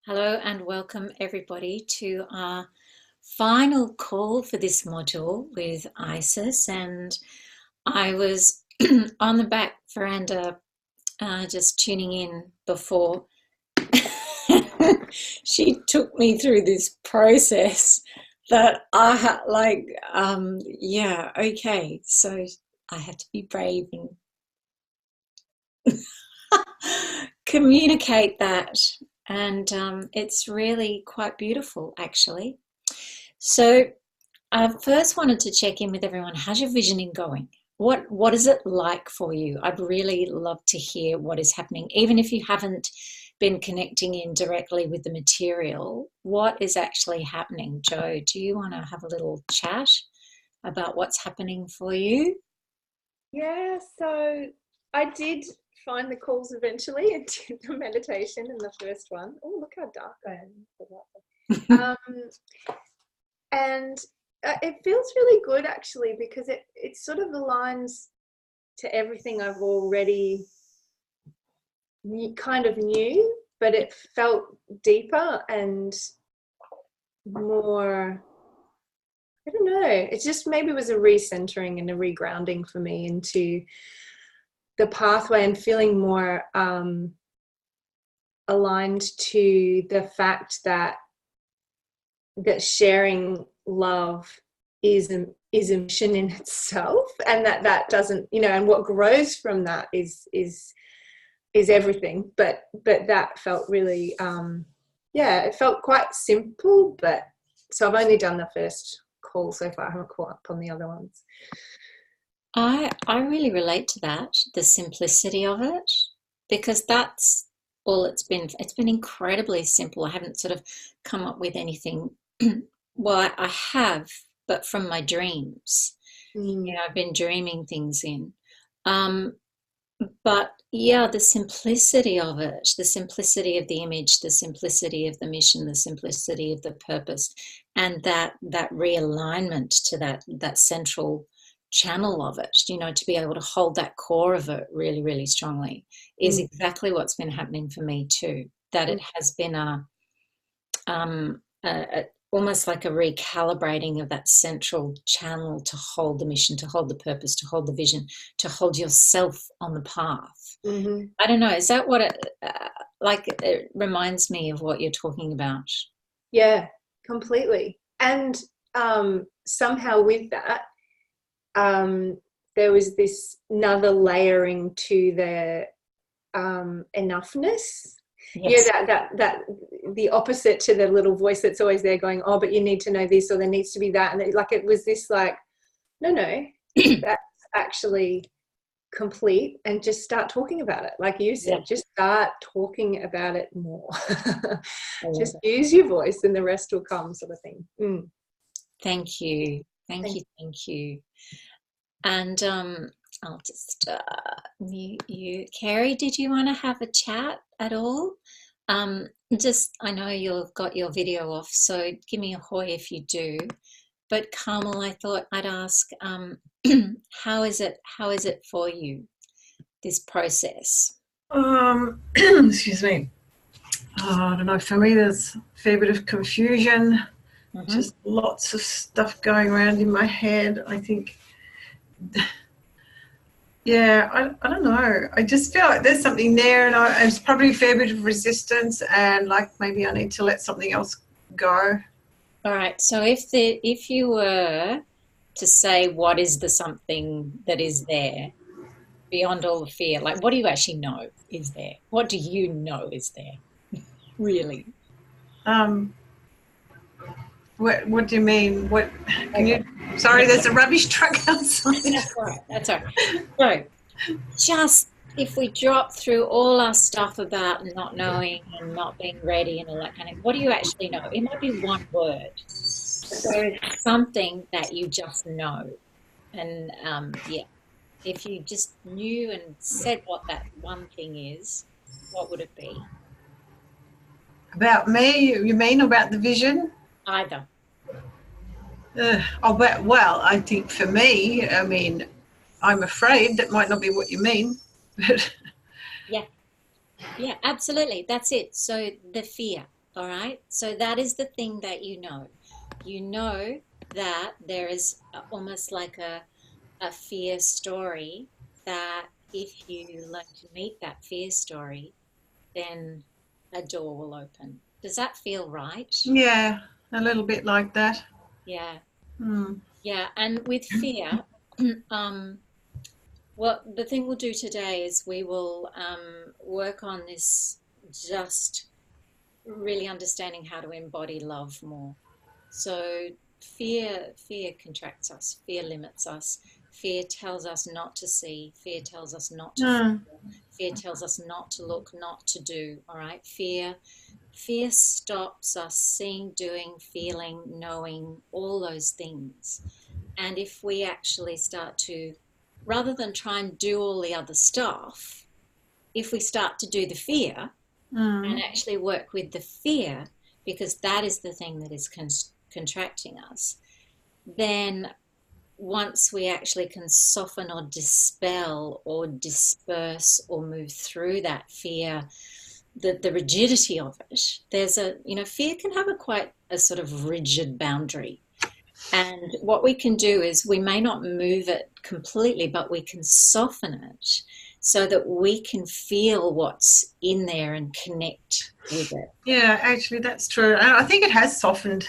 Hello and welcome everybody to our final call for this module with Isis. And I was on the back veranda just tuning in before she took me through this process that I had okay, so I have to be brave and communicate that. And it's really quite beautiful, actually. So I first wanted to check in with everyone. How's your visioning going? What is it like for you? I'd really love to hear what is happening, even if you haven't been connecting in directly with the material. What is actually happening? Joe, do you want to have a little chat about what's happening for you? Yeah, so I did find the calls eventually and did the meditation in the first one. Oh, look how dark I am. And it feels really good actually because it sort of aligns to everything I've already kind of knew, but it felt deeper and more. I don't know. It just maybe was a recentering and a regrounding for me into the pathway and feeling more aligned to the fact that sharing love is a mission in itself, and that doesn't, and what grows from that is everything. But that felt really it felt quite simple. But so I've only done the first call so far. I haven't caught up on the other ones. I really relate to that, the simplicity of it, because that's all it's been. It's been incredibly simple. I haven't sort of come up with anything. Well, I have, but from my dreams. I've been dreaming things in. But yeah, the simplicity of it, the simplicity of the image, the simplicity of the mission, the simplicity of the purpose, and that realignment to that central channel of it, to be able to hold that core of it really, really strongly is exactly what's been happening for me too. That it has been almost like a recalibrating of that central channel to hold the mission, to hold the purpose, to hold the vision, to hold yourself on the path. I don't know, is that what it reminds me of what you're talking about? Yeah, completely. And somehow with that, there was this another layering to the enoughness. Yes. That the opposite to the little voice that's always there going, oh, but you need to know this, or there needs to be that. And it was this no, that's actually complete, and just start talking about it. Like you said, just start talking about it more. Just use your voice and the rest will come, sort of thing. Thank you. Thank you. And I'll just mute you. Carrie, did you want to have a chat at all? I know you've got your video off, so give me a hoy if you do. But Carmel, I thought I'd ask, how is it for you, this process? Excuse me. I don't know, for me there's a fair bit of confusion, just lots of stuff going around in my head. I think, I don't know. I just feel like there's something there, and it's probably a fair bit of resistance, and like maybe I need to let something else go. All right. So if you were to say what is the something that is there beyond all the fear, like what do you actually know is there? What do you know is there? Really? What do you mean? What can you? Sorry, there's a rubbish truck outside. That's all right. So, just if we drop through all our stuff about not knowing and not being ready and all that kind of, what do you actually know? It might be one word. There is something that you just know, and if you just knew and said what that one thing is, what would it be? About me, you mean, about the vision? Either. Well, I think for me, I mean, I'm afraid that might not be what you mean. Yeah, absolutely. That's it. So the fear. All right. So that is the thing that you know. You know that there is almost like a fear story that if you learn to meet that fear story, then a door will open. Does that feel right? Yeah, a little bit like that. Yeah. Mm. Yeah. And with fear, um, what the thing we'll do today is we will work on this just really understanding how to embody love more. So fear contracts us, fear limits us, fear tells us not to see, fear tells us not to Mm. feel, fear tells us not to look, not to do. All right, fear stops us seeing, doing, feeling, knowing, all those things. And if we actually start to, rather than try and do all the other stuff, if we start to do the fear and Mm. actually work with the fear, because that is the thing that is contracting us, then once we actually can soften or dispel or disperse or move through that fear, the rigidity of it, there's a, fear can have a quite a sort of rigid boundary. And what we can do is we may not move it completely, but we can soften it so that we can feel what's in there and connect with it. Yeah, actually, that's true. And I think it has softened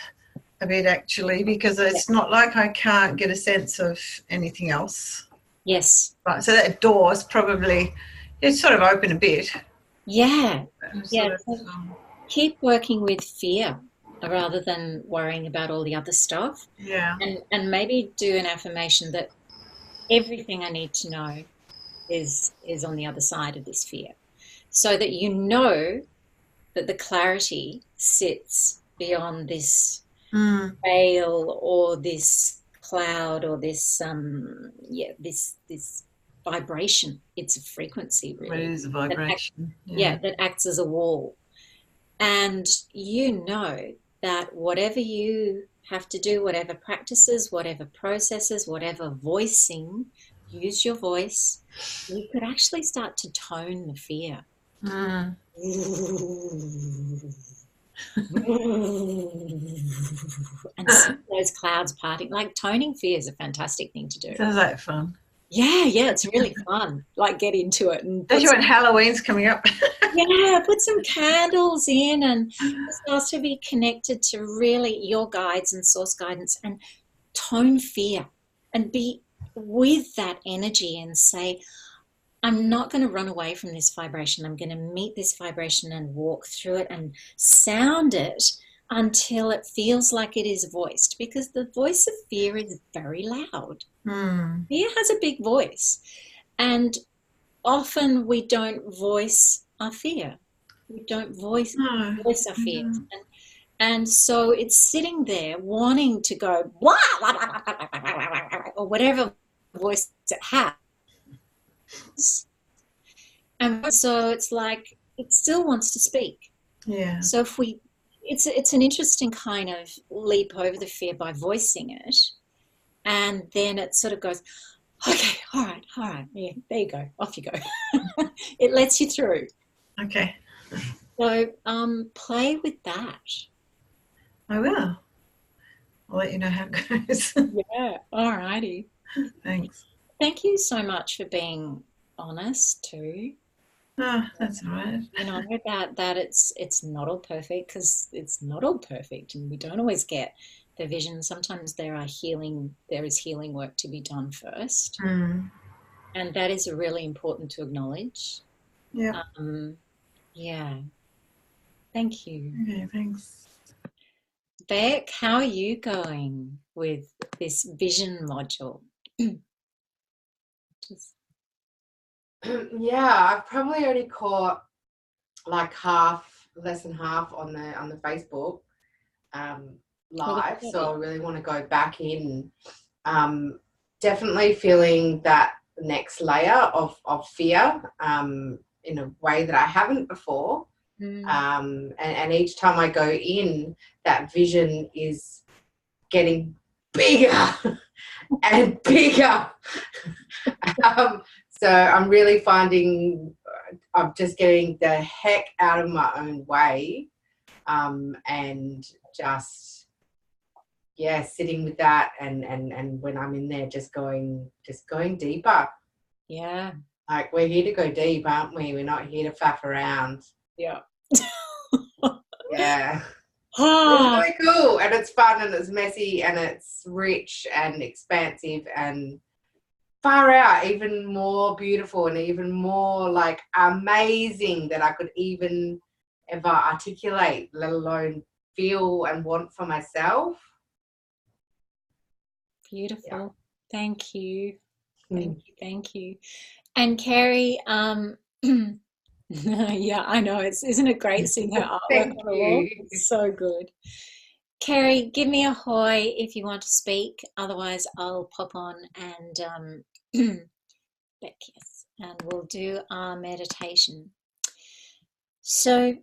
a bit, actually, because it's not like I can't get a sense of anything else. Yes. Right, so that door's probably, it's sort of open a bit. Yeah. Yeah. Sort of, So keep working with fear rather than worrying about all the other stuff. yeah. And maybe do an affirmation that everything I need to know is on the other side of this fear. So that you know that the clarity sits beyond this Mm. veil or this cloud or this this vibration. It's a frequency, It really, is a that vibration. that acts as a wall. And you know that whatever you have to do, whatever practices, whatever processes, whatever voicing, use your voice, you could actually start to tone the fear. Mm. And see those clouds parting. Like toning fear is a fantastic thing to do. Sounds like fun. Yeah, it's really fun. Like get into it and Especially when Halloween's coming up. put some candles in and just also be connected to really your guides and source guidance and tone fear and be with that energy and say, I'm not going to run away from this vibration. I'm going to meet this vibration and walk through it and sound it until it feels like it is voiced, because the voice of fear is very loud. Mm. Fear has a big voice, and often we don't voice our fear. We don't voice our fears. And so it's sitting there wanting to go, or whatever voice it has. And so it's like it still wants to speak. Yeah. So if it's an interesting kind of leap over the fear by voicing it, and then it sort of goes, okay, all right, yeah, there you go, off you go. It lets you through. Okay. So play with that. I will. I'll let you know how it goes. Yeah, all righty. Thanks. Thank you so much for being honest too. Oh, that's all right. You know that it's not all perfect, because it's not all perfect, and we don't always get the vision. Sometimes there is healing work to be done first, Mm. and that is really important to acknowledge. Yeah. Yeah. Thank you. Okay, thanks. Beck, how are you going with this vision module? Yeah, I've probably already caught like less than half on the Facebook live, so I really want to go back in. Definitely feeling that next layer of fear in a way that I haven't before. And each time I go in, that vision is getting bigger and bigger. So I'm really finding I'm just getting the heck out of my own way and just sitting with that, and when I'm in there, just going deeper. Yeah. Like, we're here to go deep, aren't we? We're not here to faff around. Yeah. Yeah. Ah, It's really cool, and it's fun, and it's messy, and it's rich and expansive and far out, even more beautiful and even more like amazing that I could even ever articulate, let alone feel and want for myself. beautiful. Yeah. Thank you. Mm. Thank you. And Carrie, yeah, I know. Isn't it great seeing her artwork Thank on the wall? you. It's so good. Carrie, give me a hoy if you want to speak. Otherwise, I'll pop on and Beck, yes, and we'll do our meditation. So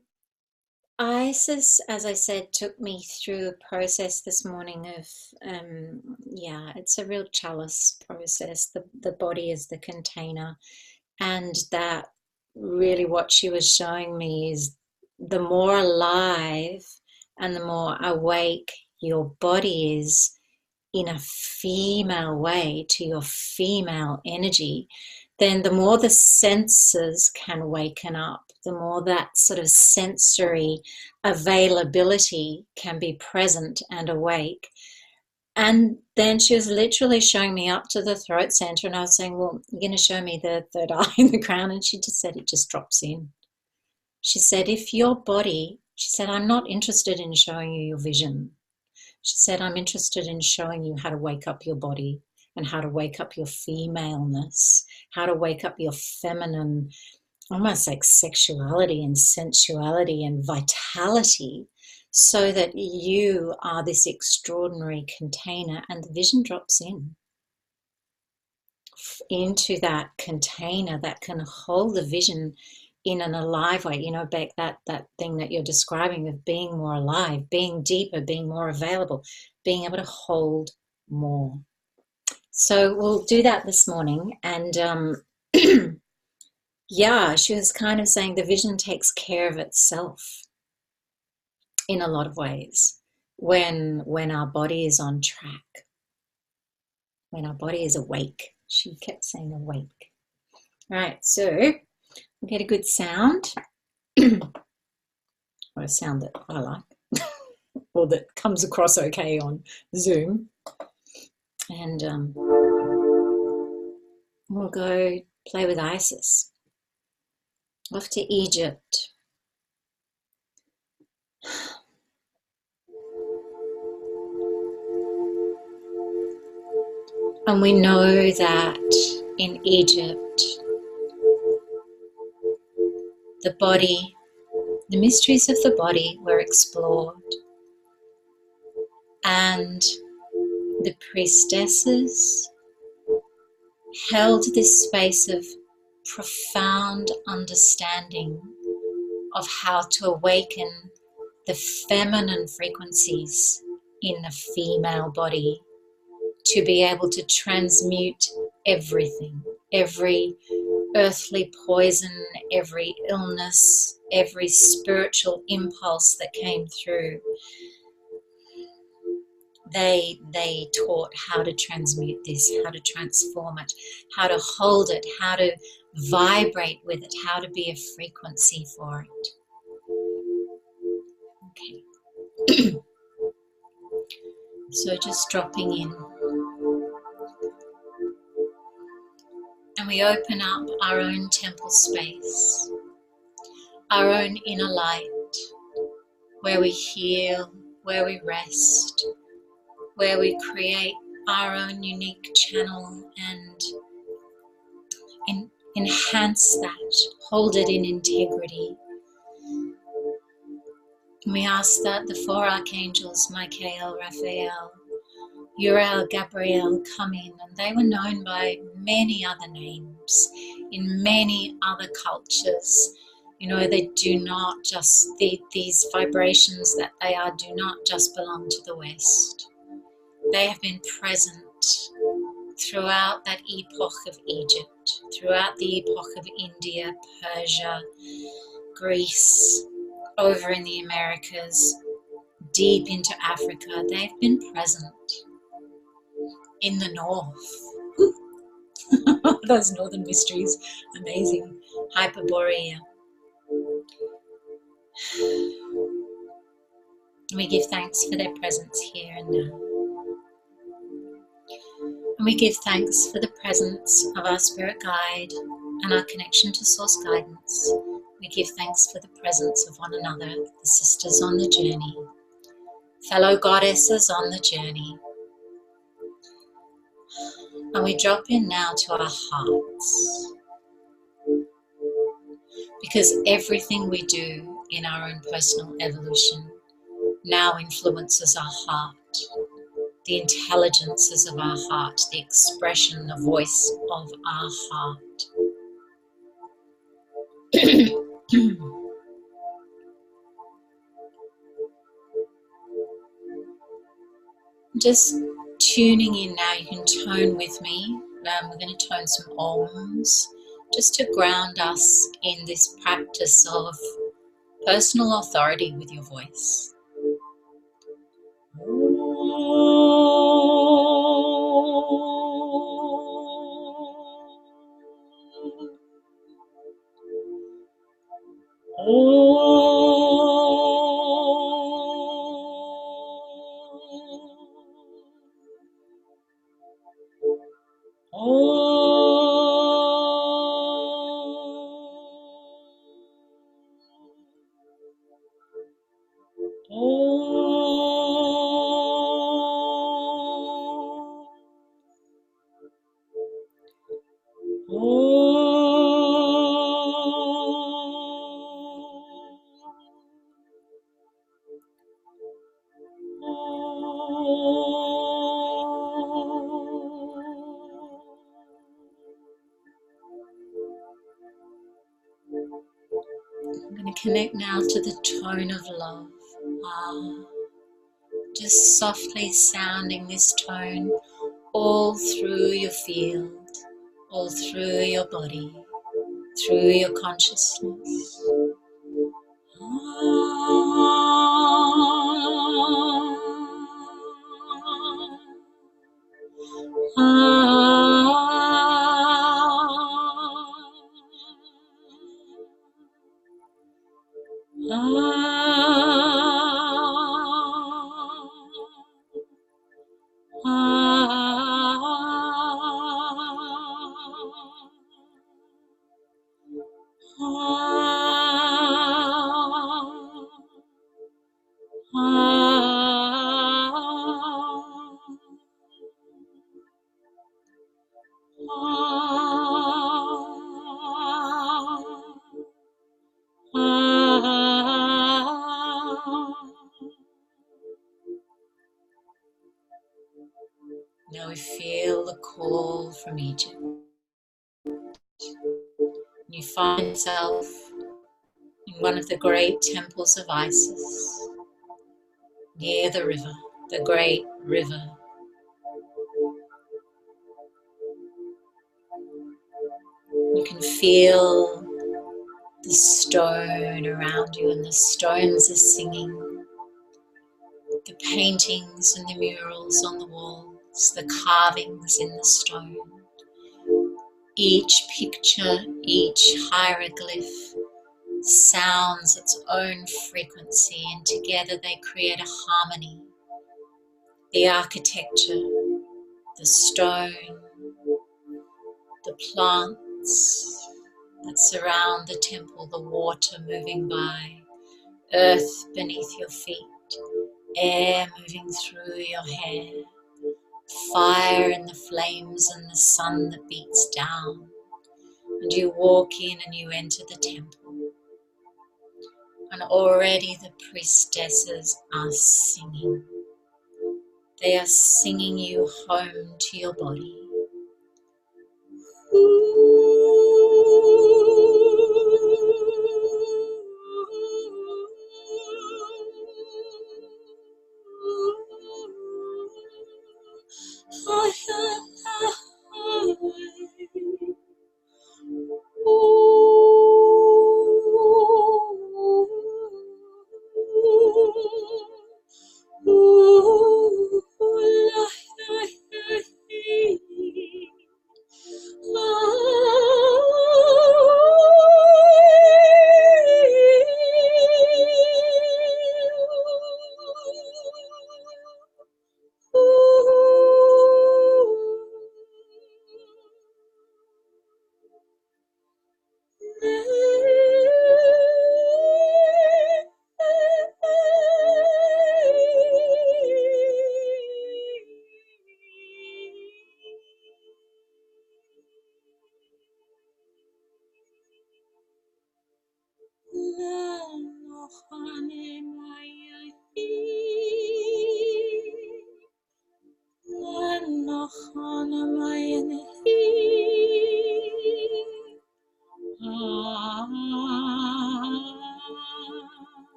Isis, as I said, took me through a process this morning of, it's a real chalice process. The body is the container, and that really what she was showing me is the more alive and the more awake your body is in a female way to your female energy, then the more the senses can waken up, the more that sort of sensory availability can be present and awake. And then she was literally showing me up to the throat center, and I was saying, well, you're going to show me the third eye in the crown? And she just said, it just drops in. She said, if your body, she said, I'm not interested in showing you your vision. She said, I'm interested in showing you how to wake up your body and how to wake up your femaleness, how to wake up your feminine, almost like sexuality and sensuality and vitality, so that you are this extraordinary container, and the vision drops into that container that can hold the vision in an alive way. You know, Beck, that thing that you're describing of being more alive, being deeper, being more available, being able to hold more. So we'll do that this morning. And yeah, she was kind of saying the vision takes care of itself in a lot of ways when our body is on track, when our body is awake. She kept saying awake. All right, so we'll get a good sound, or a sound that I like, or that comes across okay on Zoom. And we'll go play with Isis. Off to Egypt. And we know that in Egypt, the body, the mysteries of the body were explored. And the priestesses held this space of profound understanding of how to awaken the feminine frequencies in the female body, to be able to transmute everything, every earthly poison, every illness, every spiritual impulse that came through. They taught how to transmute this, how to transform it, how to hold it, how to vibrate with it, how to be a frequency for it. Okay. So just dropping in. And we open up our own temple space, our own inner light, where we heal, where we rest, where we create our own unique channel and enhance that, hold it in integrity. And we ask that the four archangels, Michael, Raphael, Uriel, Gabriel, come in, and they were known by many other names in many other cultures. You know, they do not just, these vibrations that they are do not just belong to the West. They have been present throughout that epoch of Egypt, throughout the epoch of India, Persia, Greece, over in the Americas, deep into Africa. They've been present in the north. Those northern mysteries, amazing. Hyperborea. We give thanks for their presence here and now. And we give thanks for the presence of our spirit guide and our connection to source guidance. We give thanks for the presence of one another, the sisters on the journey, fellow goddesses on the journey. And we drop in now to our hearts. Because everything we do in our own personal evolution now influences our heart. The intelligences of our heart, the expression, the voice of our heart. Just tuning in now, you can tone with me. We're going to tone some ohms just to ground us in this practice of personal authority with your voice. I'm going to connect now to the tone of love. Just softly sounding this tone all through your field, all through your body, through your consciousness. Now we feel the call from Egypt. You find yourself in one of the great temples of Isis, near the river, the great river. You can feel the stone around you, and the stones are singing. The paintings and the murals on the walls, the carvings in the stone. Each picture, each hieroglyph sounds its own frequency, and together they create a harmony. The architecture, the stone, the plants that surround the temple, the water moving by, earth beneath your feet, air moving through your hair, fire and the flames and the sun that beats down. And you walk in and you enter the temple. And already the priestesses are singing. They are singing you home to your body.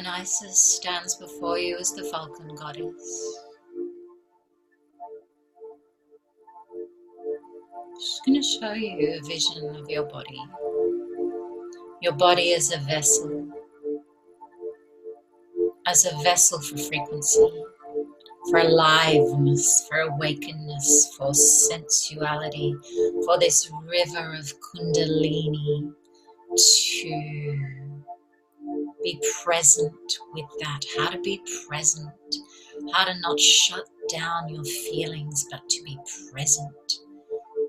And Isis stands before you as the falcon goddess. She's going to show you a vision of your body. Your body as a vessel for frequency, for aliveness, for awakeness, for sensuality, for this river of Kundalini to be present with that. How to be present, how to not shut down your feelings, but to be present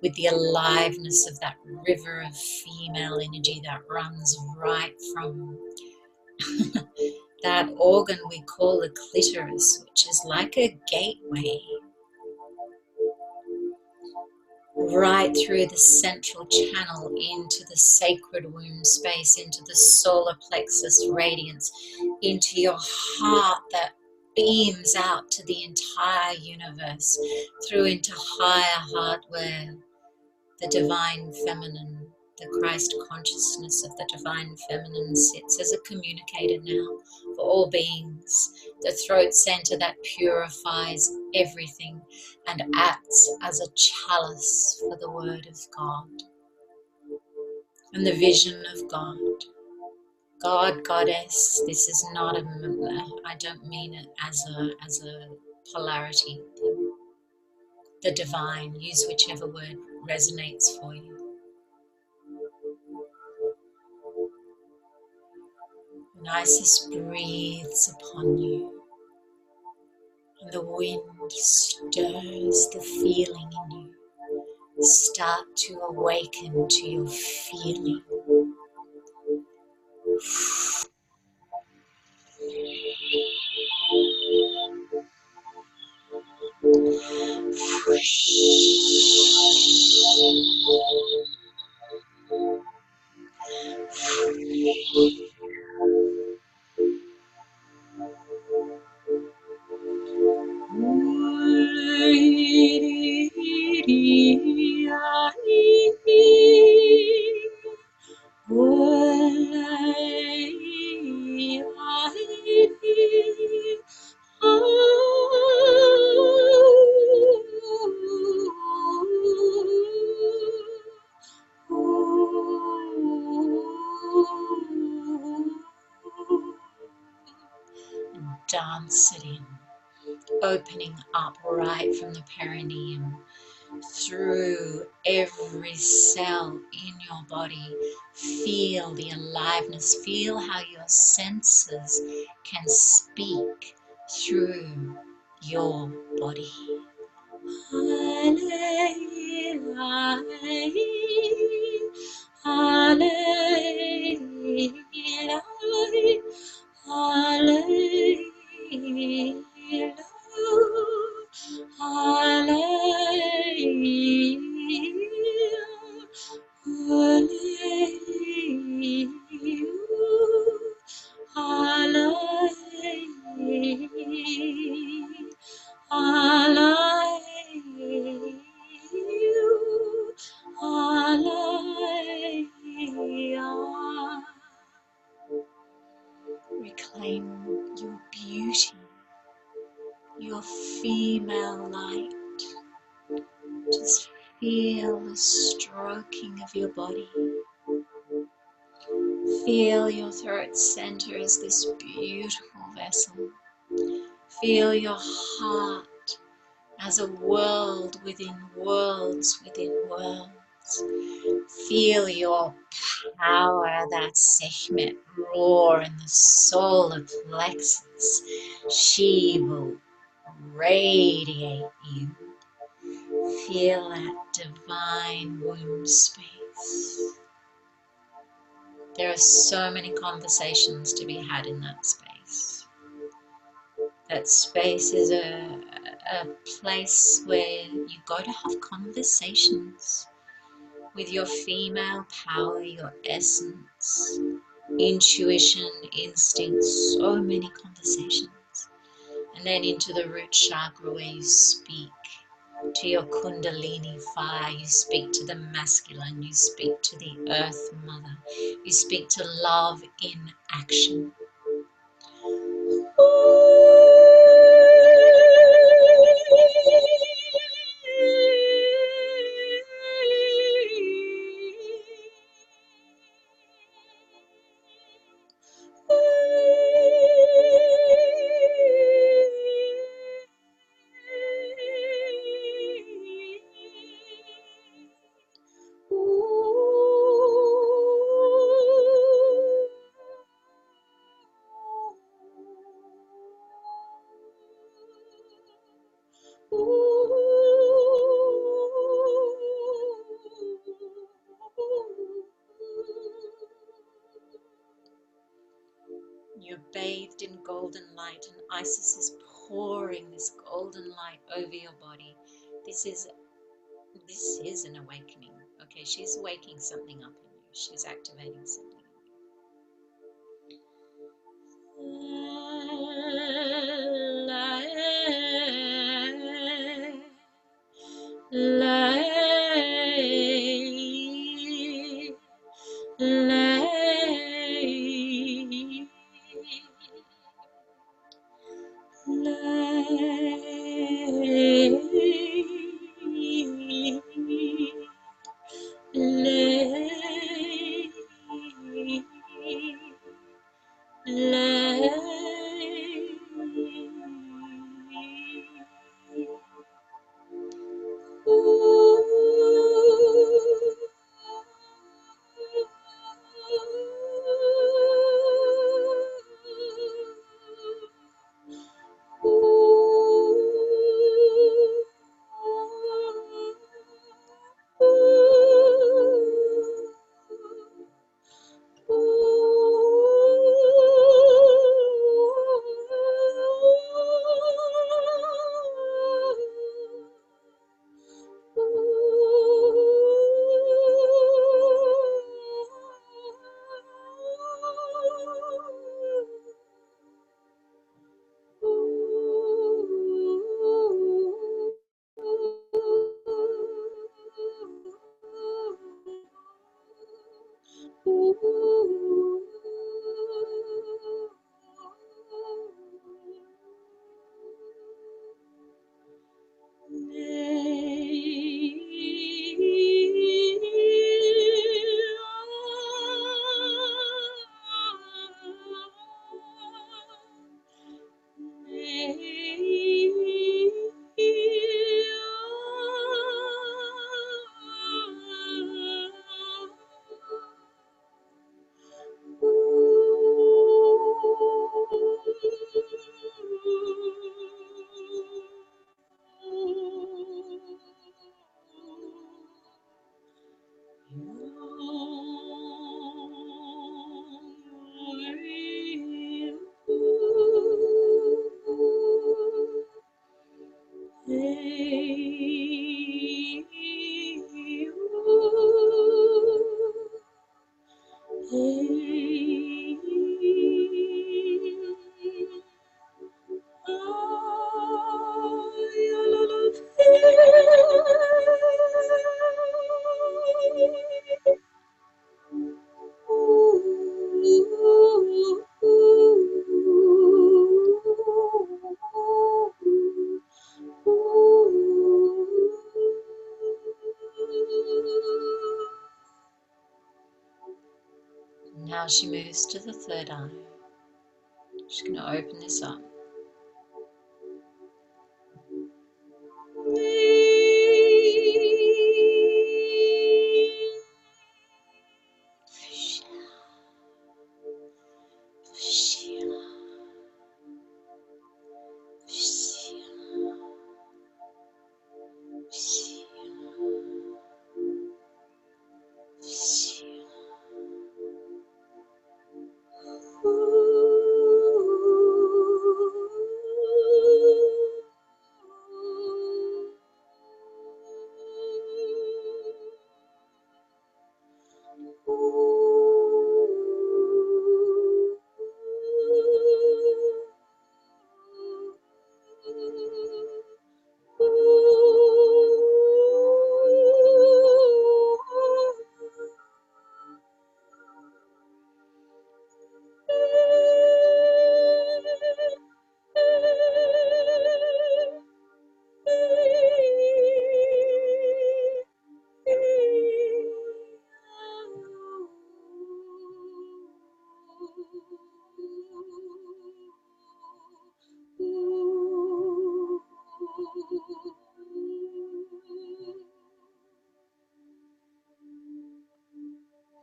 with the aliveness of that river of female energy that runs right from that organ we call the clitoris, which is like a gateway, right through the central channel into the sacred womb space, into the solar plexus radiance, into your heart that beams out to the entire universe, through into higher heart where the divine feminine, the Christ consciousness of the divine feminine sits as a communicator now for all beings. The throat center that purifies everything and acts as a chalice for the word of God and the vision of God. God, goddess, this is not I don't mean it as a polarity thing. The divine, use whichever word resonates for you. And Isis breathes upon you, and the wind stirs the feeling in you. Start to awaken to your feeling. Dance it in, opening up right from the perineum through every cell in your body. Feel the aliveness, feel how your senses can speak through your body. Reclaim your beauty, your female light. Just feel the stroking of your body. Feel your throat center as this beautiful vessel. Feel your heart as a world within worlds within worlds. Feel your power, that Sekhmet roar in the solar plexus. She will radiate you. Feel that divine womb space. There are so many conversations to be had in that space. That space is a place where you go to have conversations with your female power, your essence, intuition, instinct, so many conversations. And then into the root chakra where you speak to your Kundalini fire, you speak to the masculine, you speak to the earth mother, you speak to love in action. You're bathed in golden light, and Isis is pouring this golden light over your body. This is an awakening. Okay, she's waking something up in you. She's activating something Now she moves to the third eye. She's going to open this up.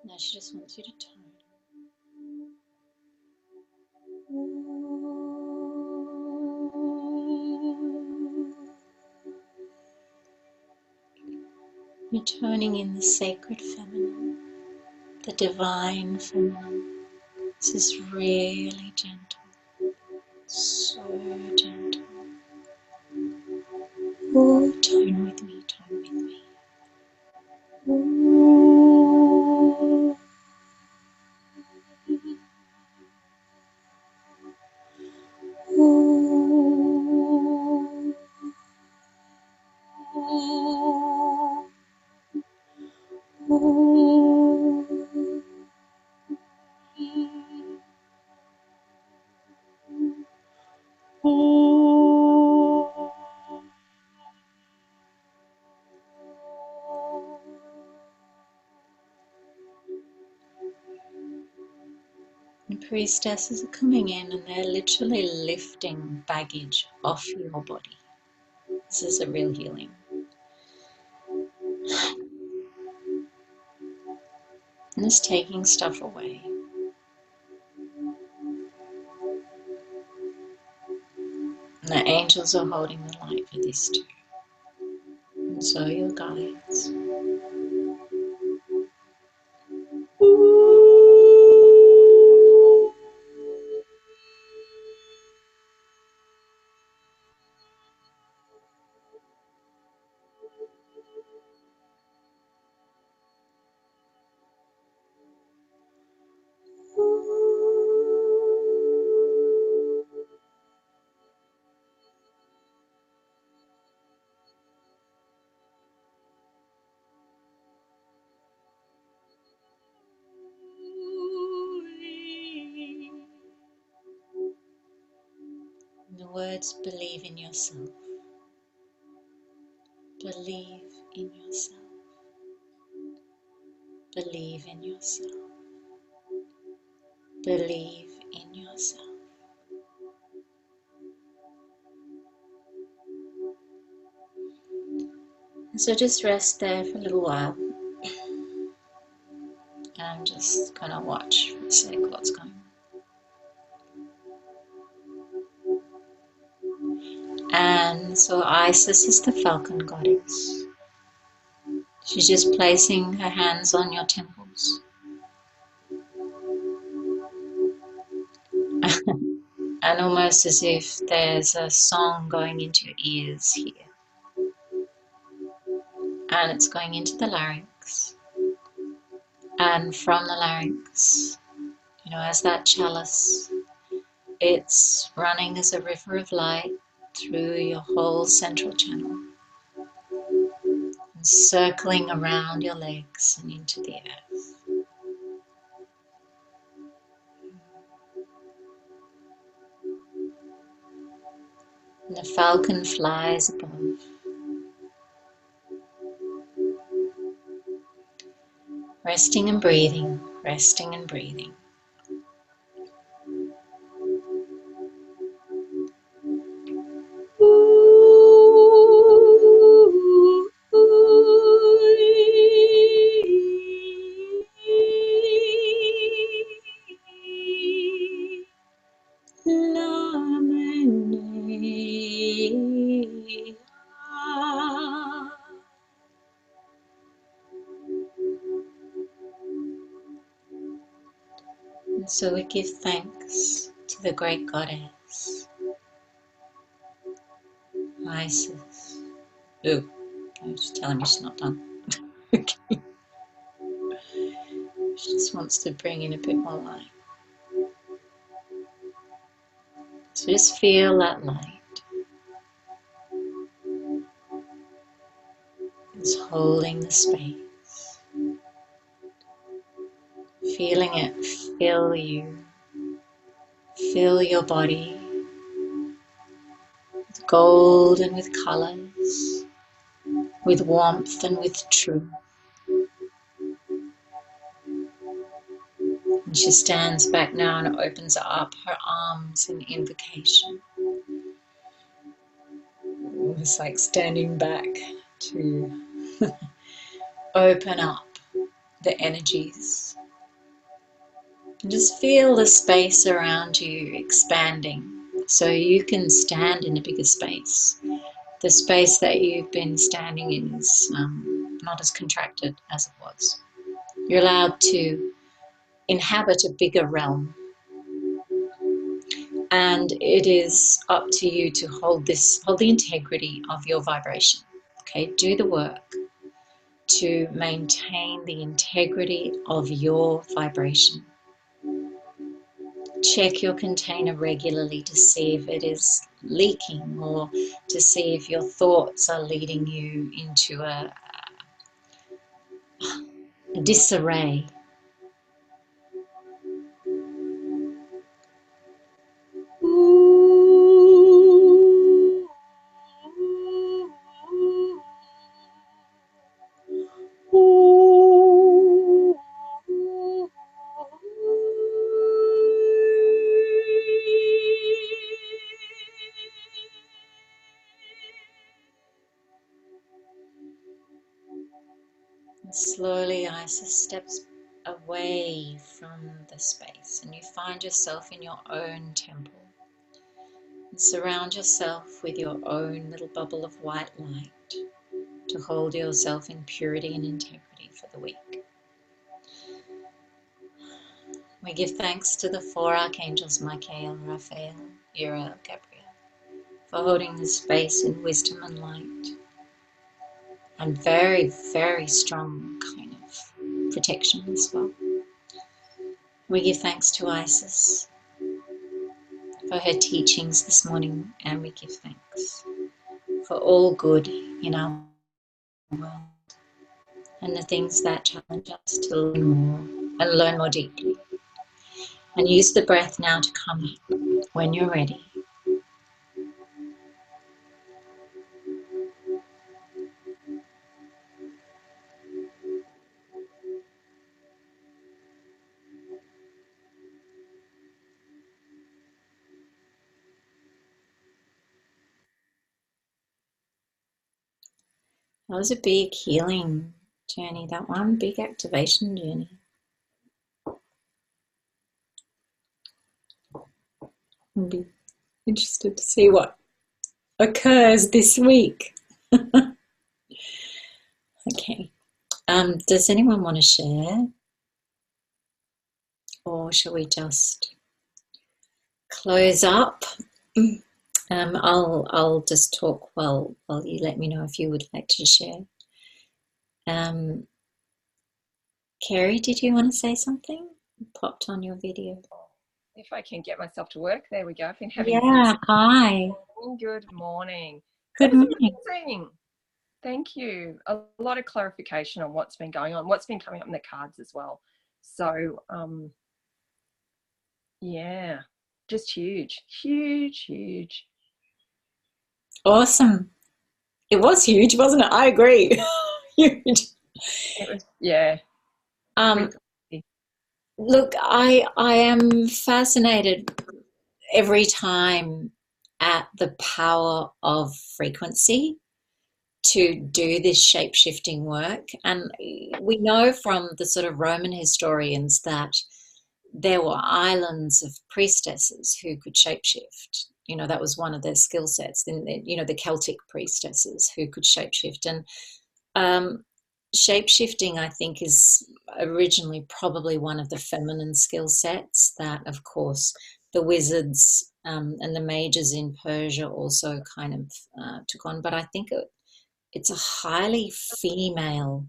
Now she just wants you to tone. You're toning in the sacred feminine, the divine feminine. This is really gentle, so gentle. Oh, tone with me, tone with me. Ooh. Ooh. Ooh. Ooh. The priestesses are coming in and they're literally lifting baggage off your body. This is a real healing. And it's taking stuff away. And the angels are holding the light for this too. And so your guides. The words believe in yourself. Believe in yourself. Believe in yourself. Believe in yourself. And so just rest there for a little while. And I'm just going to watch for a sec what's going on. And so Isis is the falcon goddess. She's just placing her hands on your temples. And almost as if there's a song going into your ears here. And it's going into the larynx. And from the larynx, you know, as that chalice, it's running as a river of light through your whole central channel. And circling around your legs and into the earth. And the falcon flies above. Resting and breathing, resting and breathing. And so we give thanks to the great goddess, Isis. Ooh, I'm just telling me she's not done. Okay. She just wants to bring in a bit more light. So just feel that light. It's holding the space. Feeling it fill you. Fill your body with gold and with colors, with warmth and with truth. And she stands back now and opens up her arms in invocation. It's like standing back to open up the energies. And just feel the space around you expanding so you can stand in a bigger space. The space that you've been standing in is not as contracted as it was. You're allowed to inhabit a bigger realm And it is up to you to hold the integrity of your vibration. Okay, do the work to maintain the integrity of your vibration. Check your container regularly to see if it is leaking, or to see if your thoughts are leading you into a disarray. And slowly Isis steps away from the space, and you find yourself in your own temple. And surround yourself with your own little bubble of white light to hold yourself in purity and integrity for the week. We give thanks to the four archangels, Michael, Raphael, Uriel, Gabriel, for holding this space in wisdom and light, and very, very strong kind of protection as well. We give thanks to Isis for her teachings this morning, and we give thanks for all good in our world and the things that challenge us to learn more and learn more deeply. And use the breath now to come up when you're ready. That was a big healing journey, that one, big activation journey. I'll be interested to see what occurs this week. Okay. Does anyone want to share? Or shall we just close up? I'll just talk while you let me know if you would like to share. Kerry, did you want to say something? Popped on your video. If I can get myself to work, there we go. I've been having Hi. Good morning. Good morning. Amazing. Thank you. A lot of clarification on what's been going on, what's been coming up in the cards as well. So, yeah, just huge. Awesome. It was huge, wasn't it? I agree. Huge. It was, yeah. Look, I am fascinated every time at the power of frequency to do this shape-shifting work. And we know from the sort of Roman historians that there were islands of priestesses who could shapeshift. You know, that was one of their skill sets. Then, you know, the Celtic priestesses who could shapeshift. And shape-shifting, I think, is originally probably one of the feminine skill sets that, of course, the wizards and the mages in Persia also kind of took on. But I think it's a highly female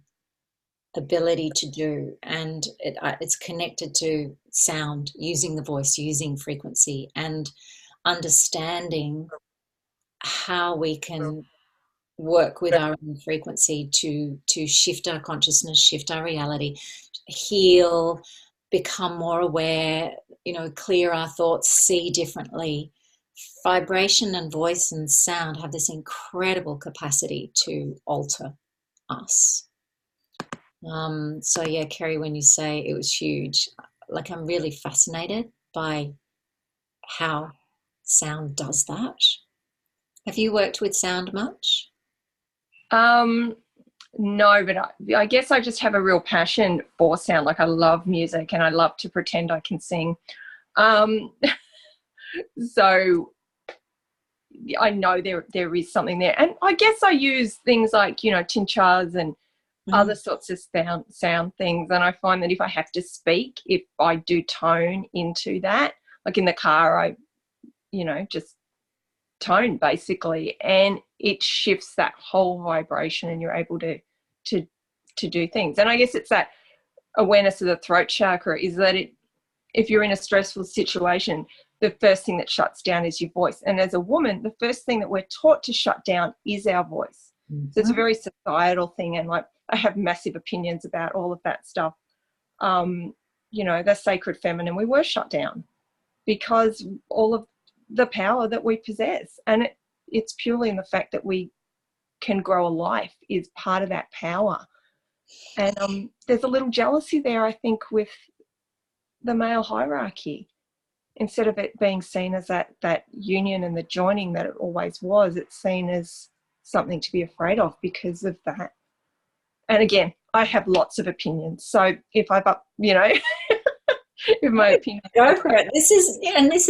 ability to do, and it's connected to sound, using the voice, using frequency, and understanding how we can work with our own frequency to shift our consciousness, shift our reality, heal, become more aware, you know, clear our thoughts, see differently. Vibration and voice and sound have this incredible capacity to alter us. So yeah, Kerry, when you say it was huge, like, I'm really fascinated by how sound does that. Have you worked with sound much? No, but I guess I just have a real passion for sound. Like, I love music and I love to pretend I can sing. So I know there is something there. And I guess I use things like, you know, tinctures and other sorts of sound things. And I find that if I have to speak, if I do tone into that, like in the car, I just tone basically, and it shifts that whole vibration, and you're able to do things. And I guess it's that awareness of the throat chakra, is that if you're in a stressful situation, the first thing that shuts down is your voice. And as a woman, the first thing that we're taught to shut down is our voice. Mm-hmm. So it's a very societal thing, and like I have massive opinions about all of that stuff. The sacred feminine, we were shut down because all of the power that we possess, and it's purely in the fact that we can grow a life is part of that power. And there's a little jealousy there, I think, with the male hierarchy. Instead of it being seen as that union and the joining that it always was, it's seen as something to be afraid of because of that. And again, I have lots of opinions. So if I've if my opinion, go for it. This is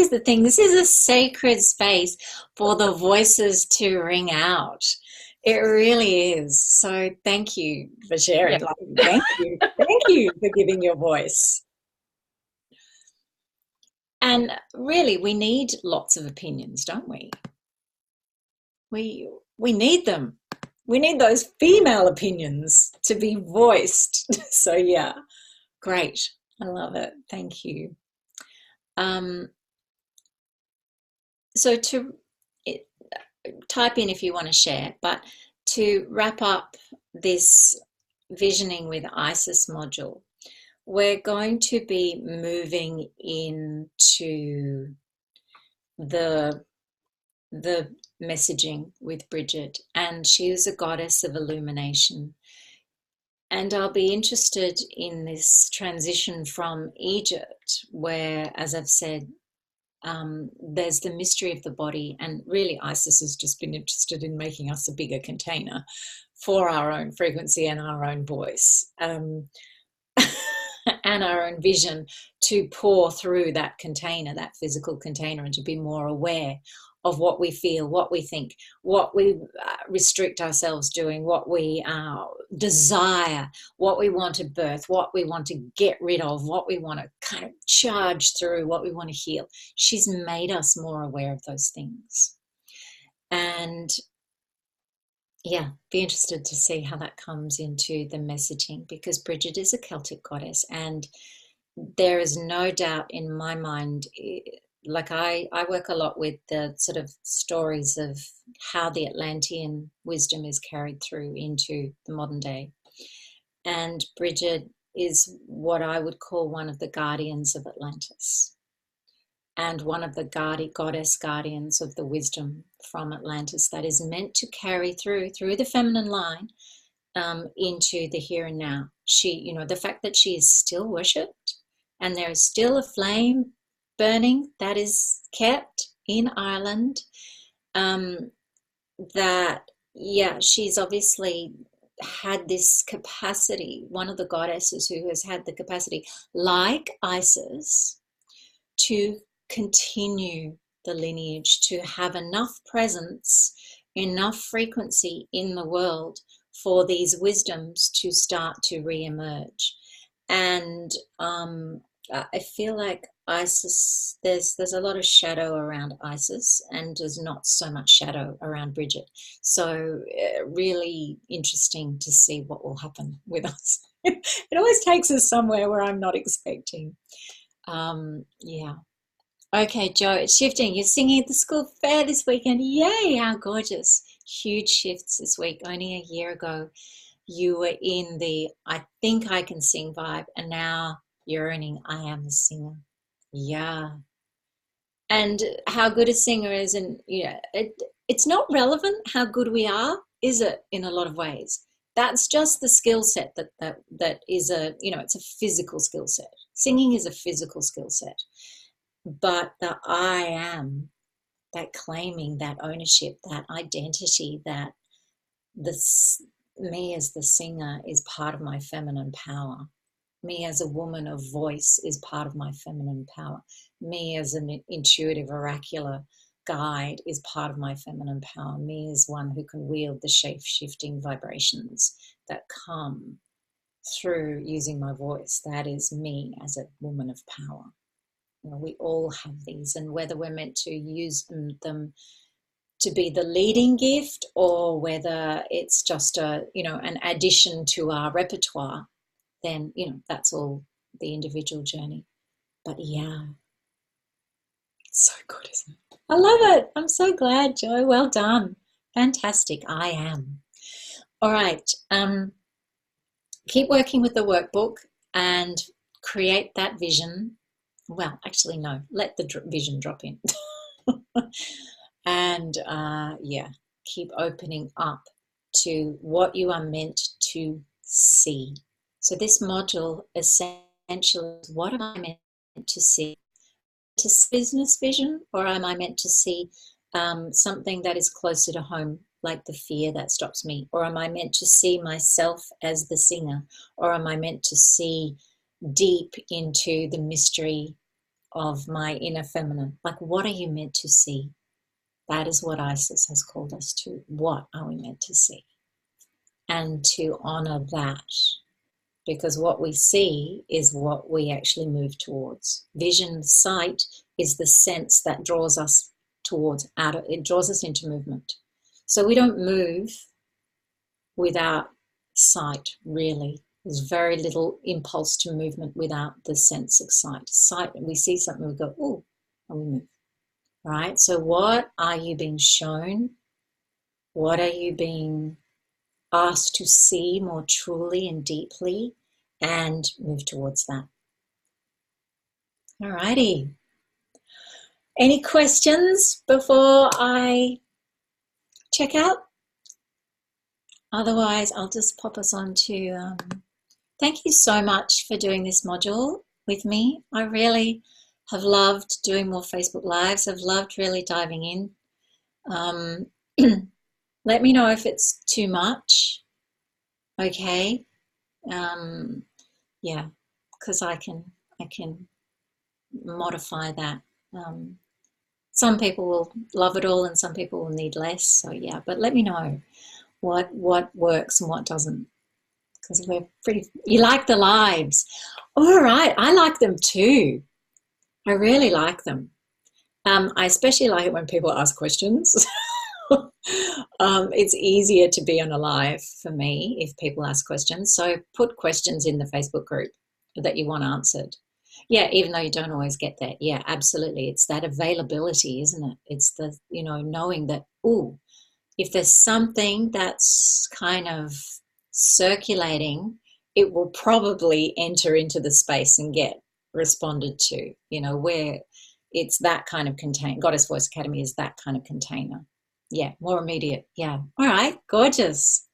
the thing. This is a sacred space for the voices to ring out. It really is. So thank you for sharing. Yeah. Thank you for giving your voice. And really, we need lots of opinions, don't we? We need them. We need those female opinions to be voiced. So yeah, great. I love it. Thank you. So type in if you want to share, but to wrap up this Visioning with Isis module, we're going to be moving into the messaging with Bridget, and she is a goddess of illumination. And I'll be interested in this transition from Egypt, where, as I've said, there's the mystery of the body, and really Isis has just been interested in making us a bigger container for our own frequency and our own voice, and our own vision to pour through that container, that physical container, and to be more aware of what we feel, what we think, what we restrict ourselves doing, what we desire, what we want to birth, what we want to get rid of, what we want to kind of charge through, what we want to heal. She's made us more aware of those things. And yeah, be interested to see how that comes into the messaging, because Bridget is a Celtic goddess, and there is no doubt in my mind, like I work a lot with the sort of stories of how the Atlantean wisdom is carried through into the modern day. And Bridget is what I would call one of the guardians of Atlantis, and one of the goddess guardians of the wisdom from Atlantis that is meant to carry through the feminine line into the here and now. She, the fact that she is still worshipped and there is still a flame burning that is kept in Ireland, she's obviously had this capacity, one of the goddesses who has had the capacity, like Isis, to continue the lineage, to have enough presence, enough frequency in the world for these wisdoms to start to re-emerge. And I feel like Isis, there's a lot of shadow around Isis, and there's not so much shadow around Bridget. So really interesting to see what will happen with us. It always takes us somewhere where I'm not expecting. Yeah. Okay, Jo, it's shifting. You're singing at the school fair this weekend. Yay, how gorgeous. Huge shifts this week. Only a year ago, you were in the I think I can sing vibe, and now you're earning I am a singer. Yeah. And how good a singer is, and it's not relevant how good we are, is it, in a lot of ways? That's just the skill set that is it's a physical skill set. Singing is a physical skill set. But the I am, that claiming, that ownership, that identity, that me as the singer is part of my feminine power. Me as a woman of voice is part of my feminine power. Me as an intuitive oracular guide is part of my feminine power. Me as one who can wield the shape-shifting vibrations that come through using my voice. That is me as a woman of power. You know, we all have these, and whether we're meant to use them to be the leading gift, or whether it's just a, you know, an addition to our repertoire, then, you know, that's all the individual journey. But yeah, it's so good, isn't it? I love it. I'm so glad, Jo. Well done. Fantastic. I am. All right. Keep working with the workbook and create that vision. Well, actually, no, let the vision drop in. And yeah, keep opening up to what you are meant to see. So this module essentially is, what am I meant to see? To business vision, or am I meant to see something that is closer to home, like the fear that stops me? Or am I meant to see myself as the singer? Or am I meant to see deep into the mystery of my inner feminine? Like, what are you meant to see? That is what Isis has called us to. What are we meant to see? And to honor that, because what we see is what we actually move towards. Vision, sight, is the sense that draws us towards, it draws us into movement. So we don't move without sight, really. There's very little impulse to movement without the sense of sight. Sight, we see something, we go, oh, and we move. Right? So what are you being shown? What are you being asked to see more truly and deeply, and move towards that? All righty. Any questions before I check out? Otherwise, I'll just pop us on to, thank you so much for doing this module with me. I really have loved doing more Facebook Lives. I've loved really diving in. Let me know if it's too much. Okay. Yeah, because I can modify that. Some people will love it all and some people will need less. So yeah, but let me know what works and what doesn't, because we're pretty, you like the lives. All right, I like them too. I really like them. I especially like it when people ask questions. It's easier to be on a live for me if people ask questions. So put questions in the Facebook group that you want answered. Yeah, even though you don't always get that. Yeah, absolutely. It's that availability, isn't it? It's the, you know, knowing that, ooh, if there's something that's kind of circulating, it will probably enter into the space and get responded to, you know, where it's that kind of container. Goddess Voice Academy is that kind of container. Yeah, more immediate. Yeah. All right, gorgeous.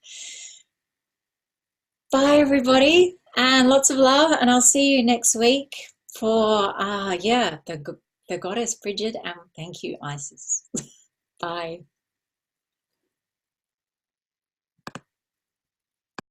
Bye, everybody, and lots of love, and I'll see you next week for, yeah, the Goddess Bridget, and thank you, Isis. Bye.